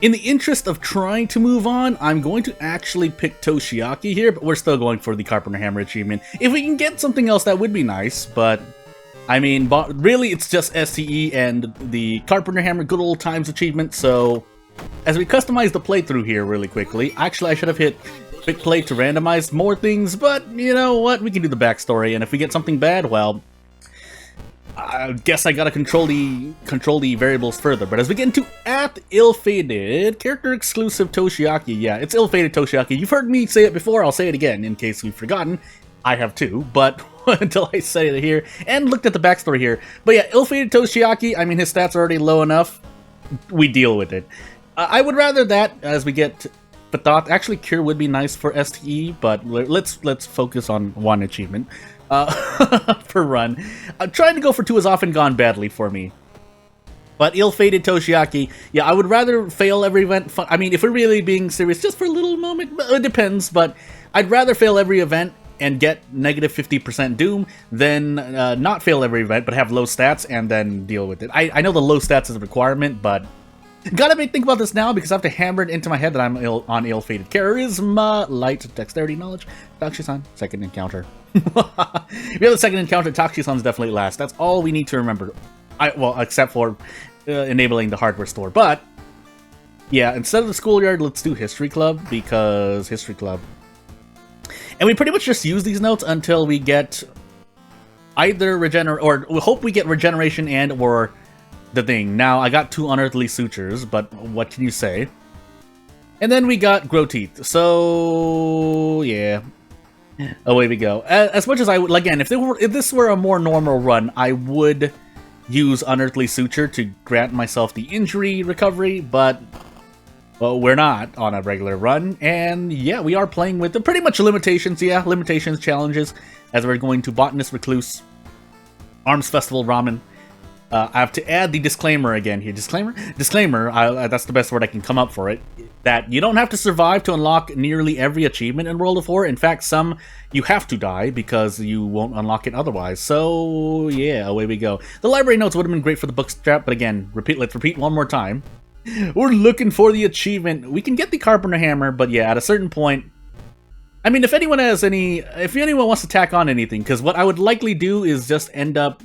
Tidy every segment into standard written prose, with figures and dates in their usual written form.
In the interest of trying to move on, I'm going to actually pick Toshiaki here, but we're still going for the Carpenter Hammer achievement. If we can get something else, that would be nice, but I mean, really, it's just STE and the Carpenter Hammer Good Old Times achievement, so as we customize the playthrough here really quickly, actually I should have hit quick play to randomize more things, but you know what, we can do the backstory, and if we get something bad, well, I guess I gotta control the variables further. But as we get into at ill-fated, character exclusive Toshiaki, yeah, it's ill-fated Toshiaki. You've heard me say it before, I'll say it again in case you've forgotten. I have too, but until I say it here, and looked at the backstory here. But yeah, ill-fated Toshiaki, I mean, his stats are already low enough, we deal with it. I would rather that as we get Pathot. Actually, Cure would be nice for STE, but let's focus on one achievement. Per run. Trying to go for 2 has often gone badly for me. But ill-fated Toshiaki, yeah, I would rather fail every event. I mean, if we're really being serious, just for a little moment, it depends, but I'd rather fail every event and get negative 50% doom than not fail every event, but have low stats and then deal with it. I know the low stats is a requirement, but gotta think about this now because I have to hammer it into my head that I'm on ill-fated. Charisma, light, dexterity, knowledge, Takshisan, second encounter. We have the second encounter, Takshisan's definitely last. That's all we need to remember. Well, except for enabling the hardware store. But, yeah, instead of the schoolyard, let's do History Club, because History Club. And we pretty much just use these notes until we get either or we hope we get regeneration and or the thing. Now, I got 2 unearthly sutures, but what can you say? And then we got grow teeth. So, yeah. Away we go. As much as I would, again, if this were a more normal run, I would use unearthly suture to grant myself the injury recovery, but well, we're not on a regular run, and yeah, we are playing with the pretty much limitations, challenges, as we're going to Botanist Recluse, Arms Festival Ramen. I have to add the disclaimer again here. Disclaimer? Disclaimer, that's the best word I can come up for it. That you don't have to survive to unlock nearly every achievement in World of War. In fact, some you have to die because you won't unlock it otherwise. So, yeah, away we go. The library notes would have been great for the bookstrap, but again, let's repeat one more time. We're looking for the achievement. We can get the Carpenter Hammer, but yeah, at a certain point, I mean, if anyone wants to tack on anything, because what I would likely do is just end up,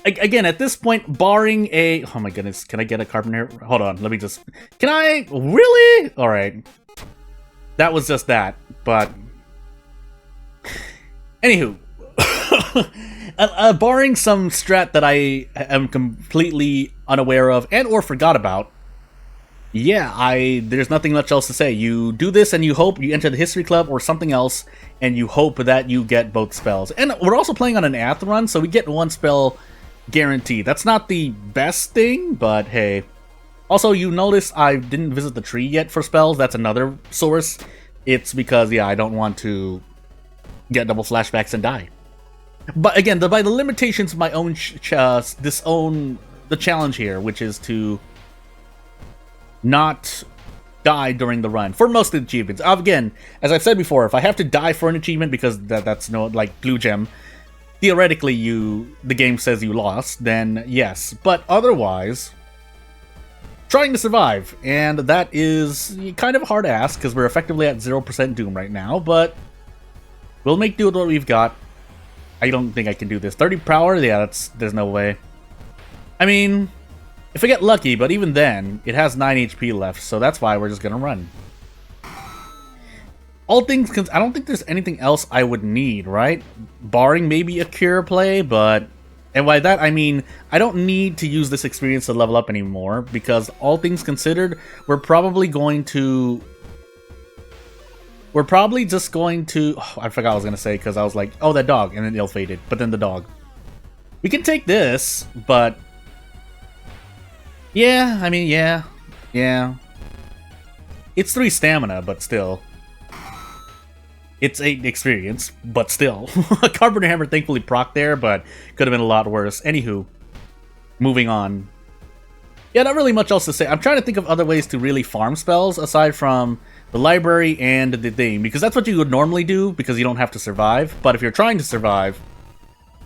again, at this point, barring a... Oh my goodness, can I get a Carpenter? Hold on, let me just... Can I? Really? Alright. That was just that, but... Anywho. Barring some strat that I am completely unaware of and or forgot about, yeah, there's nothing much else to say. You do this and you hope you enter the History Club or something else, and you hope that you get both spells. And we're also playing on an Ath run, so we get 1 spell guaranteed. That's not the best thing, but hey. Also, you notice I didn't visit the tree yet for spells. That's another source. It's because, yeah, I don't want to get double flashbacks and die. But again, by the limitations of my own the challenge here, which is to not die during the run for most of the achievements. Again, as I've said before, if I have to die for an achievement because that's no like blue gem, theoretically the game says you lost, then yes. But otherwise, trying to survive, and that is kind of a hard ask because we're effectively at 0% doom right now, but we'll make do with what we've got. I don't think I can do this. 30 power? Yeah, there's no way. I mean, if I get lucky, but even then, it has 9 HP left, so that's why we're just gonna run. All things, I don't think there's anything else I would need, right? Barring maybe a cure play, but... And by that, I mean, I don't need to use this experience to level up anymore, because all things considered, we're probably just going to... Oh, I forgot what I was going to say, because I was like, oh, that dog, and then ill-fated, but then the dog. We can take this, but... Yeah, I mean, yeah. It's 3 stamina, but still. It's 8 experience, but still. Carpenter Hammer thankfully proc there, but could have been a lot worse. Anywho, moving on. Yeah, not really much else to say. I'm trying to think of other ways to really farm spells, aside from the library and the thing, because that's what you would normally do, because you don't have to survive. But if you're trying to survive,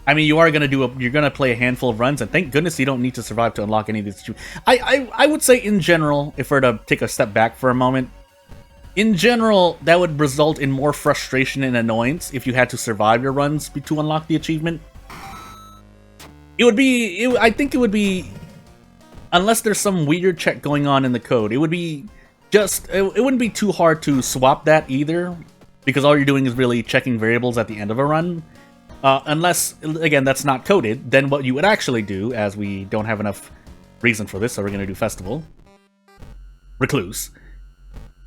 I mean, you are gonna you're gonna play a handful of runs, and thank goodness you don't need to survive to unlock any of these. I would say in general, if we're to take a step back for a moment, in general, that would result in more frustration and annoyance if you had to survive your runs to unlock the achievement. It would be, I think it would be, unless there's some weird check going on in the code, it would be just, it wouldn't be too hard to swap that either, because all you're doing is really checking variables at the end of a run. Unless, again, that's not coded, then what you would actually do, as we don't have enough reason for this, so we're going to do Festival. Recluse.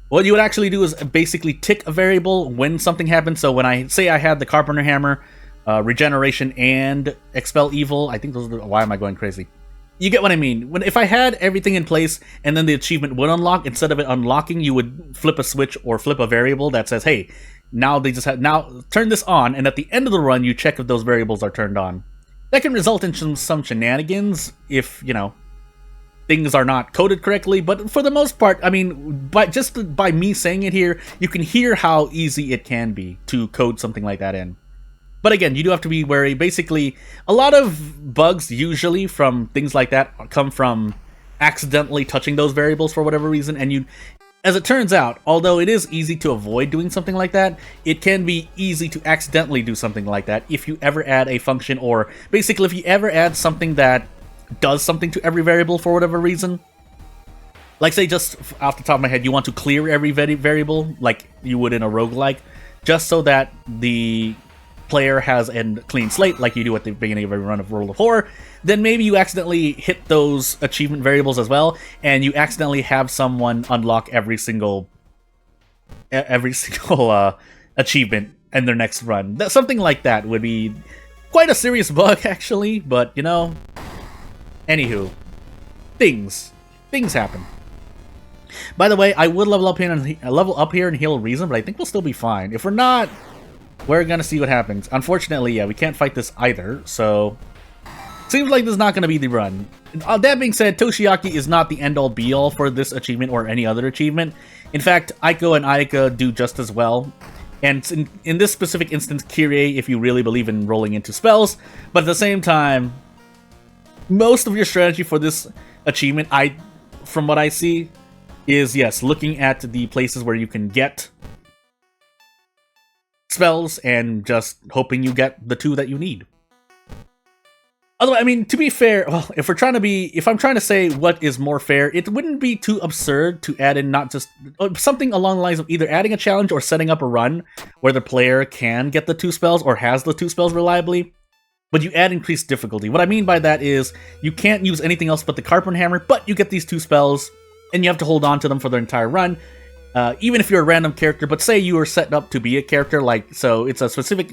What you would actually do is basically tick a variable when something happens. So when I say I had the Carpenter Hammer, Regeneration, and Expel Evil, I think those are, why am I going crazy? You get what I mean. If I had everything in place and then the achievement would unlock, instead of it unlocking, you would flip a switch or flip a variable that says, hey, now they just have, now turn this on, and at the end of the run, you check if those variables are turned on. That can result in some shenanigans if, you know, things are not coded correctly, but for the most part, I mean, just by me saying it here, you can hear how easy it can be to code something like that in. But again, you do have to be wary. Basically, a lot of bugs usually from things like that come from accidentally touching those variables for whatever reason, and you, as it turns out, although it is easy to avoid doing something like that, it can be easy to accidentally do something like that if you ever add a function, or basically if you ever add something that does something to every variable for whatever reason. Like, say, just off the top of my head, you want to clear every variable like you would in a roguelike, just so that the player has a clean slate like you do at the beginning of every run of World of Horror. Then maybe you accidentally hit those achievement variables as well, and you accidentally have someone unlock every single achievement in their next run. Something like that would be quite a serious bug, actually, but, you know, anywho, things happen. By the way, I would level up here and heal Reason, but I think we'll still be fine. If we're not, we're gonna see what happens. Unfortunately, yeah, we can't fight this either, so seems like this is not gonna be the run. That being said, Toshiaki is not the end-all be-all for this achievement or any other achievement. In fact, Aiko and Ayaka do just as well. And in this specific instance, Kyrie, if you really believe in rolling into spells, but at the same time, most of your strategy for this achievement, from what I see, is, yes, looking at the places where you can get spells and just hoping you get the two that you need. Otherwise, I mean, to be fair, well, if I'm trying to say what is more fair, it wouldn't be too absurd to add in not just something along the lines of either adding a challenge or setting up a run where the player can get the two spells or has the two spells reliably, but you add increased difficulty. What I mean by that is you can't use anything else but the Carpenter Hammer, but you get these two spells, and you have to hold on to them for the entire run. Even if you're a random character, but say you are set up to be a character, like, so it's a specific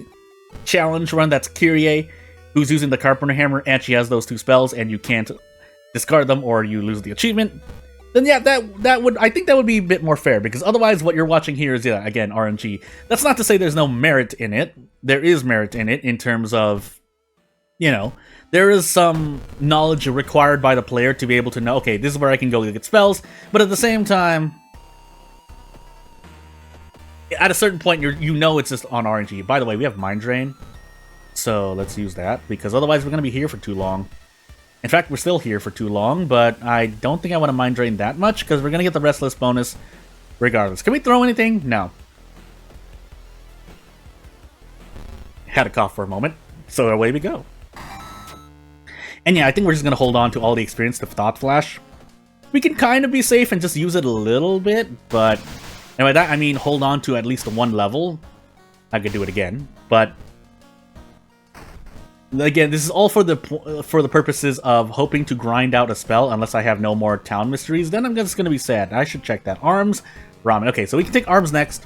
challenge run that's Kyrie, who's using the Carpenter Hammer, and she has those two spells, and you can't discard them or you lose the achievement, then yeah, I think that would be a bit more fair, because otherwise what you're watching here is, yeah, again, RNG. That's not to say there's no merit in it. There is merit in it in terms of, you know, there is some knowledge required by the player to be able to know, okay, this is where I can go to get spells, but at the same time, at a certain point, you know it's just on RNG. By the way, we have Mind Drain, so let's use that, because otherwise we're going to be here for too long. In fact, we're still here for too long, but I don't think I want to Mind Drain that much, because we're going to get the Restless bonus regardless. Can we throw anything? No. Had a cough for a moment, so away we go. And yeah, I think we're just going to hold on to all the experience to Thought Flash. We can kind of be safe and just use it a little bit, but... and by that, I mean hold on to at least one level. I could do it again, but... again, this is all for the purposes of hoping to grind out a spell, unless I have no more town mysteries. Then I'm just going to be sad. I should check that. Arms, Ramen. Okay, so we can take Arms next.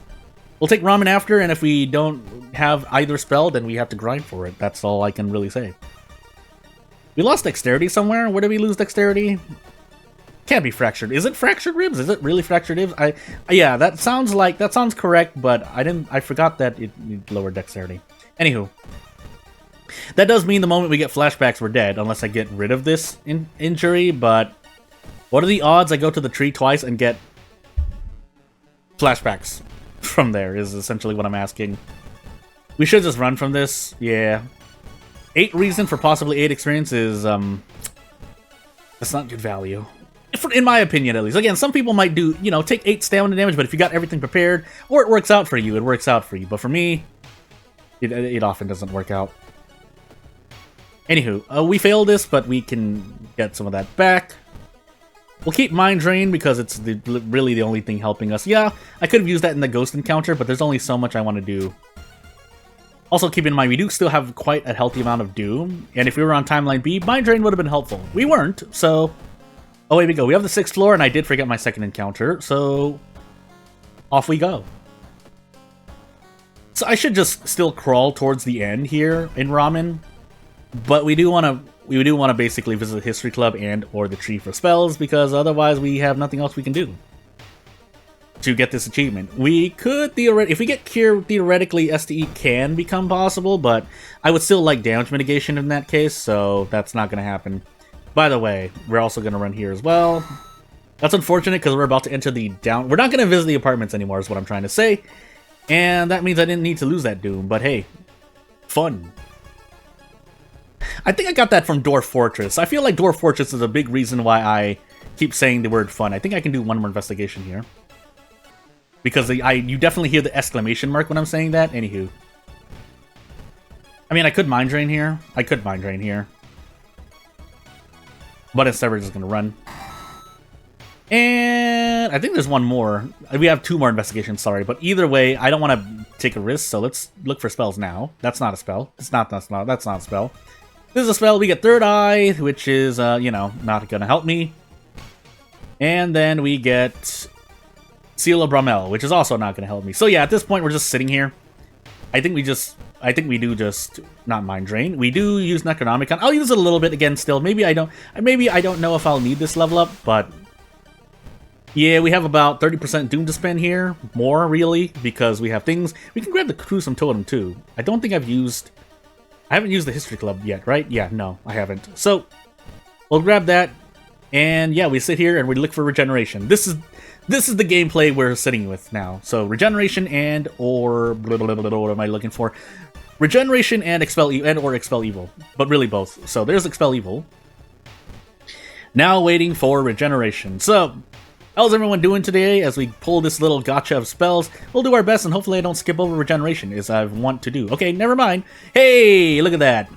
We'll take Ramen after, and if we don't have either spell, then we have to grind for it. That's all I can really say. We lost Dexterity somewhere? Where did we lose Dexterity? Can't be Fractured. Is it Fractured Ribs? Is it really Fractured Ribs? Yeah, that sounds correct, but I forgot that it lowered Dexterity. Anywho. That does mean the moment we get flashbacks, we're dead, unless I get rid of this injury, but what are the odds I go to the tree twice and get flashbacks from there, is essentially what I'm asking. We should just run from this, yeah. 8 reason for possibly 8 experience is, that's not good value. In my opinion, at least. Again, some people might do, you know, take 8 stamina damage, but if you got everything prepared, or it works out for you, it works out for you. But for me, it often doesn't work out. Anywho, we failed this, but we can get some of that back. We'll keep Mind Drain because it's really the only thing helping us. Yeah, I could have used that in the Ghost encounter, but there's only so much I want to do. Also, keep in mind, we do still have quite a healthy amount of Doom, and if we were on Timeline B, Mind Drain would have been helpful. We weren't, so... away we go. We have the 6th floor, and I did forget my second encounter, so... off we go. So I should just still crawl towards the end here in Ramen, but we do want to basically visit the History Club and or the Tree for Spells, because otherwise we have nothing else we can do to get this achievement. We could if we get Cure, theoretically STE can become possible, but I would still like damage mitigation in that case, so that's not going to happen. By the way, we're also going to run here as well. That's unfortunate because we're about to enter the down... we're not going to visit the apartments anymore is what I'm trying to say. And that means I didn't need to lose that Doom, but hey, fun. I think I got that from Dwarf Fortress. I feel like Dwarf Fortress is a big reason why I keep saying the word fun. I think I can do one more investigation here. Because you definitely hear the exclamation mark when I'm saying that. Anywho. I mean, I could Mind Drain here. But instead, we're just going to run. And I think there's one more. We have 2 more investigations, sorry. But either way, I don't want to take a risk, so let's look for spells now. That's not a spell. That's not a spell. This is a spell. We get Third Eye, which is, you know, not going to help me. And then we get Seal of Bramel, which is also not going to help me. So yeah, at this point, we're just sitting here. I think we do just not Mind Drain. We do use Necronomicon. I'll use it a little bit again still. Maybe I don't know if I'll need this level up, but yeah, we have about 30% Doom to spend here. More, really, because we have things. We can grab the Gruesome Totem, too. I don't think I haven't used the History Club yet, right? Yeah, no, I haven't. So, we'll grab that, and yeah, we sit here and we look for regeneration. This is the gameplay we're sitting with now. So, regeneration and or what am I looking for? Regeneration and expel evil, but really both. So there's expel evil. Now waiting for regeneration. So, how's everyone doing today as we pull this little gotcha of spells? We'll do our best, and hopefully I don't skip over regeneration, as I want to do. Okay, never mind. Hey, look at that.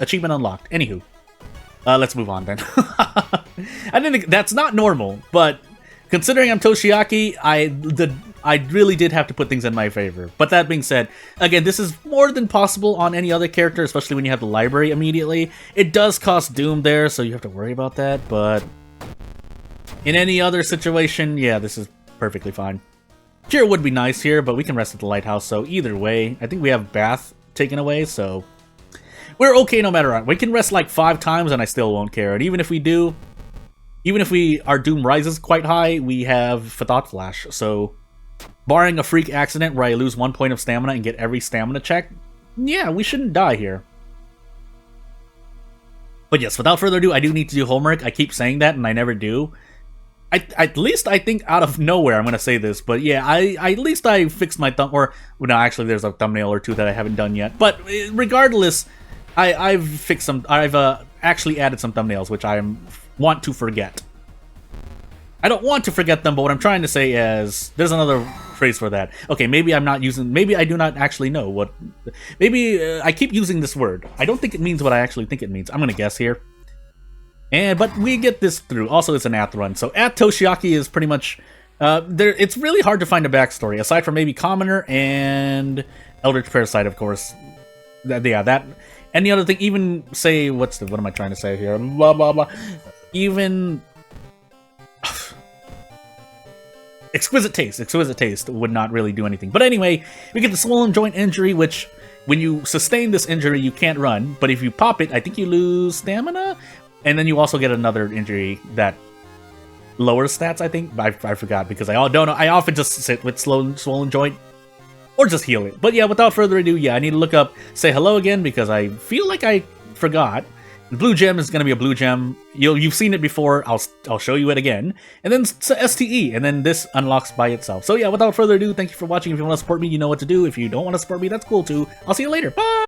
Achievement unlocked. Anywho, let's move on then. I didn't think that's not normal, but considering I'm Toshiaki, I really did have to put things in my favor. But that being said, again, this is more than possible on any other character, especially when you have the library immediately. It does cost Doom there, so you have to worry about that, but in any other situation, yeah, this is perfectly fine. Cure would be nice here, but we can rest at the lighthouse, so either way, I think we have Bath taken away, so we're okay no matter what. We can rest like 5 times and I still won't care, and even if we do, our Doom rises quite high, we have Thought Flash, so barring a freak accident where I lose 1 point of stamina and get every stamina check, yeah, we shouldn't die here. But yes, without further ado, I do need to do homework. I keep saying that, and I never do. At least I think out of nowhere I'm going to say this, but yeah, at least I fixed my thumb, or, well, no, actually there's a thumbnail or 2 that I haven't done yet. But regardless, I've fixed some, I've actually added some thumbnails, which I want to forget. I don't want to forget them, but what I'm trying to say is, there's another phrase for that. Okay, maybe I'm not using, maybe I do not actually know what, maybe I keep using this word. I don't think it means what I actually think it means. I'm going to guess here. But we get this through. Also, it's an Ath run. So Ath Toshiaki is pretty much, it's really hard to find a backstory, aside from maybe Commoner and Eldritch Parasite, of course. Yeah, that, and the other thing, even say, what am I trying to say here? Blah, blah, blah. Even Exquisite Taste would not really do anything. But anyway, we get the swollen joint injury, which when you sustain this injury, you can't run. But if you pop it, I think you lose stamina. And then you also get another injury that lowers stats, I think. I forgot, because I don't know. I often just sit with swollen joint or just heal it. But yeah, without further ado, yeah, I need to look up Say Hello again, because I feel like I forgot. The blue gem is going to be a blue gem. You've seen it before. I'll show you it again. And then STE, and then this unlocks by itself. So yeah, without further ado, thank you for watching. If you want to support me, you know what to do. If you don't want to support me, that's cool too. I'll see you later. Bye!